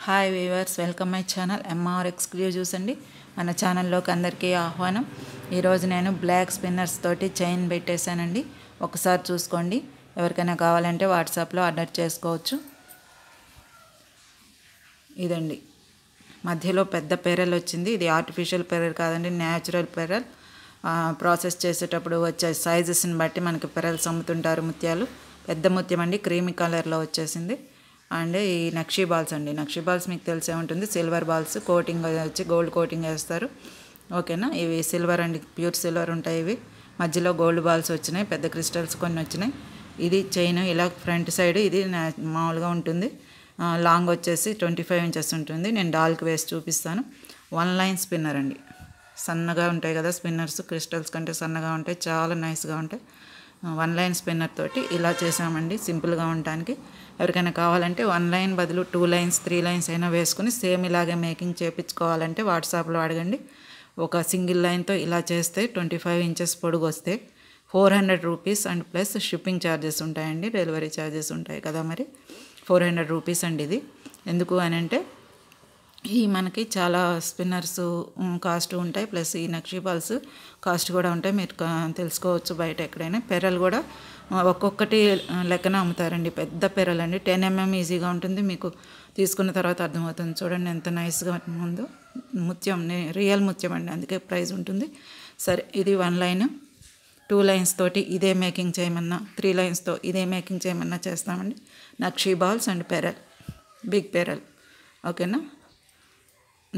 Hi viewers, welcome my channel MR exclusives అండి. మన ఛానల్లోకి అందరికీ ఆహ్వానం. ఈరోజు నేను బ్లాక్ స్పిన్నర్స్ తోటి చైన్ పెట్టేశానండి. ఒకసారి చూసుకోండి. ఎవరికైనా కావాలంటే వాట్సాప్లో ఆర్డర్ చేసుకోవచ్చు. ఇదండి, మధ్యలో పెద్ద పెరల్ వచ్చింది. ఇది ఆర్టిఫిషియల్ పెరల్ కాదండి, న్యాచురల్ పెరల్. ప్రాసెస్ చేసేటప్పుడు వచ్చే సైజెస్ని బట్టి మనకి పెరల్స్ అమ్ముతుంటారు. ముత్యాలు పెద్ద ముత్యం అండి, క్రీమీ కలర్లో వచ్చేసింది. అండ్ ఈ నక్షీ బాల్స్ అండి, నక్షీ బాల్స్ మీకు తెలిసే ఉంటుంది. సిల్వర్ బాల్స్ కోటింగ్ వచ్చి గోల్డ్ కోటింగ్ వేస్తారు. ఓకేనా, ఇవి సిల్వర్ అండి, ప్యూర్ సిల్వర్ ఉంటాయి. ఇవి మధ్యలో గోల్డ్ బాల్స్ వచ్చినాయి, పెద్ద క్రిస్టల్స్ కొన్ని వచ్చినాయి. ఇది చైన్ ఇలా ఫ్రంట్ సైడ్ ఇది మామూలుగా ఉంటుంది. లాంగ్ వచ్చేసి 25 ఇంచెస్ ఉంటుంది. నేను డాల్కి వేసి చూపిస్తాను. 1 లైన్ స్పిన్నర్ అండి, సన్నగా ఉంటాయి కదా స్పిన్నర్స్, క్రిస్టల్స్ కంటే సన్నగా ఉంటాయి, చాలా నైస్గా ఉంటాయి. 1 లైన్ స్పిన్నర్ తోటి ఇలా చేసామండి, సింపుల్గా ఉండటానికి. ఎవరికైనా కావాలంటే 1 లైన్ బదులు 2 లైన్స్ 3 లైన్స్ అయినా వేసుకుని సేమ్ ఇలాగే మేకింగ్ చేయించుకోవాలంటే వాట్సాప్లో అడగండి. ఒక సింగిల్ లైన్తో ఇలా చేస్తే 25 ఇంచెస్ పొడుగు వస్తే 400 rupees and plus shipping charges ఉంటాయండి, డెలివరీ ఛార్జెస్ ఉంటాయి కదా. మరి 400 రూపీస్ అండి. ఇది ఎందుకు అని అంటే ఈ మనకి చాలా స్పిన్నర్స్ కాస్ట్ ఉంటాయి, ప్లస్ ఈ నక్షీ బాల్స్ కాస్ట్ కూడా ఉంటాయి. మీరు తెలుసుకోవచ్చు బయట ఎక్కడైనా. పెరల్ కూడా ఒక్కొక్కటి లెక్కన అమ్ముతారండి. పెద్ద పెరల్ అండి, 10 mm ఈజీగా ఉంటుంది. మీకు తీసుకున్న తర్వాత అర్థమవుతుంది. చూడండి ఎంత నైస్గా ఉందో. ముత్యం రియల్ ముత్యం అండి, అందుకే ప్రైస్ ఉంటుంది. సరే, ఇది 1 లైన్. 2 లైన్స్ తోటి ఇదే మేకింగ్ చేయమన్నా, 3 లైన్స్తో ఇదే మేకింగ్ చేయమన్నా చేస్తామండి. నక్షీ balls and pearl, big pearl. ఓకేనా,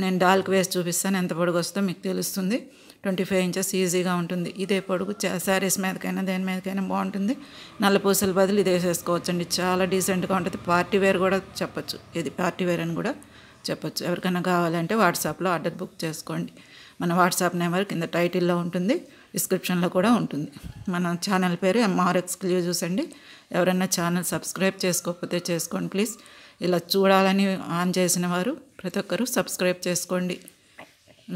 నేను డాల్కి వేసి చూపిస్తాను. ఎంత పొడుగు వస్తుందో మీకు తెలుస్తుంది. 25 ఇంచెస్ ఈజీగా ఉంటుంది. ఇదే పొడుగు శారీస్ మీదకైనా దేని మీదకైనా బాగుంటుంది. నల్ల పూసల బదులు ఇదే వేసుకోవచ్చండి, చాలా డీసెంట్గా ఉంటుంది. పార్టీ వేర్ కూడా చెప్పచ్చు, ఇది పార్టీ వేర్ అని కూడా చెప్పచ్చు. ఎవరికైనా కావాలంటే వాట్సాప్లో ఆర్డర్ బుక్ చేసుకోండి. మన వాట్సాప్ నెంబర్ కింద టైటిల్లో ఉంటుంది, డిస్క్రిప్షన్లో కూడా ఉంటుంది. మన ఛానల్ పేరు ఎంఆర్ ఎక్స్క్లూజివ్స్ అండి. ఎవరైనా ఛానల్ సబ్స్క్రైబ్ చేసుకోకపోతే చేసుకోండి ప్లీజ్. ఇలా చూడాలని ఆన్ చేసిన వారు ప్రతి ఒక్కరూ సబ్స్క్రైబ్ చేసుకోండి,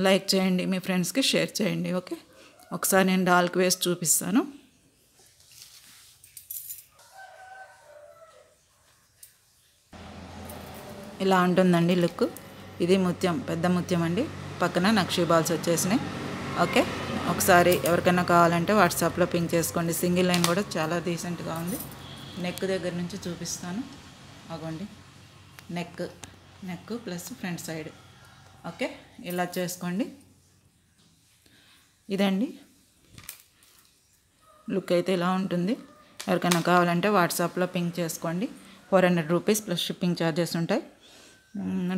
లైక్ చేయండి, మీ ఫ్రెండ్స్కి షేర్ చేయండి. ఓకే, ఒకసారి నేను డాల్కి వేసి చూపిస్తాను. ఇలా ఉంటుందండి లుక్. ఇది ముత్యం, పెద్ద ముత్యం అండి. పక్కన నక్షీ బాల్స్ వచ్చేసినాయి. ఓకే, ఒకసారి ఎవరికైనా కావాలంటే వాట్సాప్లో పింక్ చేసుకోండి. సింగిల్ లైన్ కూడా చాలా డీసెంట్గా ఉంది. నెక్ దగ్గర నుంచి చూపిస్తాను. అగోండి, neck plus front side. Okay, ఇలా చేసుకోండి. ఇదండి లుక్ అయితే ఇలా ఉంటుంది. ఎవరికైనా కావాలంటే వాట్సాప్లో పింక్ చేసుకోండి. 400 రూపీస్ ప్లస్ షిప్పింగ్ ఛార్జెస్ ఉంటాయి.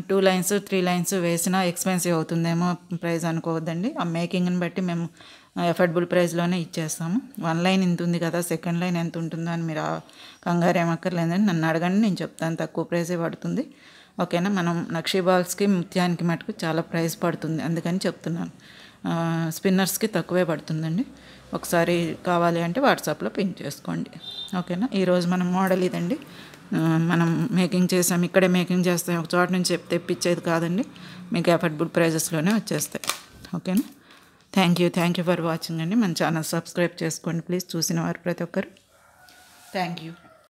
2 లైన్స్ 3 లైన్స్ వేసినా ఎక్స్పెన్సివ్ అవుతుందేమో ప్రైస్ అనుకోవద్దండి. ఆ మేకింగ్ని బట్టి మేము ఎఫర్డబుల్ ప్రైస్లోనే ఇచ్చేస్తాము. 1 లైన్ ఇంత ఉంది కదా, సెకండ్ లైన్ ఎంత ఉంటుందో అని మీరు కంగారు ఏమక్కర్లేదని నన్ను అడగండి, నేను చెప్తాను. తక్కువ ప్రైసే పడుతుంది. ఓకేనా, మనం నక్షీ బాల్స్కి ముత్యానికి మటుకు చాలా ప్రైస్ పడుతుంది, అందుకని చెప్తున్నాను. స్పిన్నర్స్కి తక్కువే పడుతుందండి. ఒకసారి కావాలి అంటే వాట్సాప్లో పింక్ చేసుకోండి. ఓకేనా, ఈరోజు మన మోడల్ ఇదండి. మనం మేకింగ్ చేసాం, ఇక్కడే మేకింగ్ చేస్తాం, ఒక చోట నుంచి తెప్పించేది కాదండి. మీకు ఎఫర్డబుల్ ప్రైజెస్లోనే వచ్చేస్తాయి. ఓకేనా, థ్యాంక్ యూ ఫర్ వాచింగ్ అండి. మన ఛానల్ సబ్స్క్రైబ్ చేసుకోండి ప్లీజ్, చూసిన వారు ప్రతి ఒక్కరు. Thank you.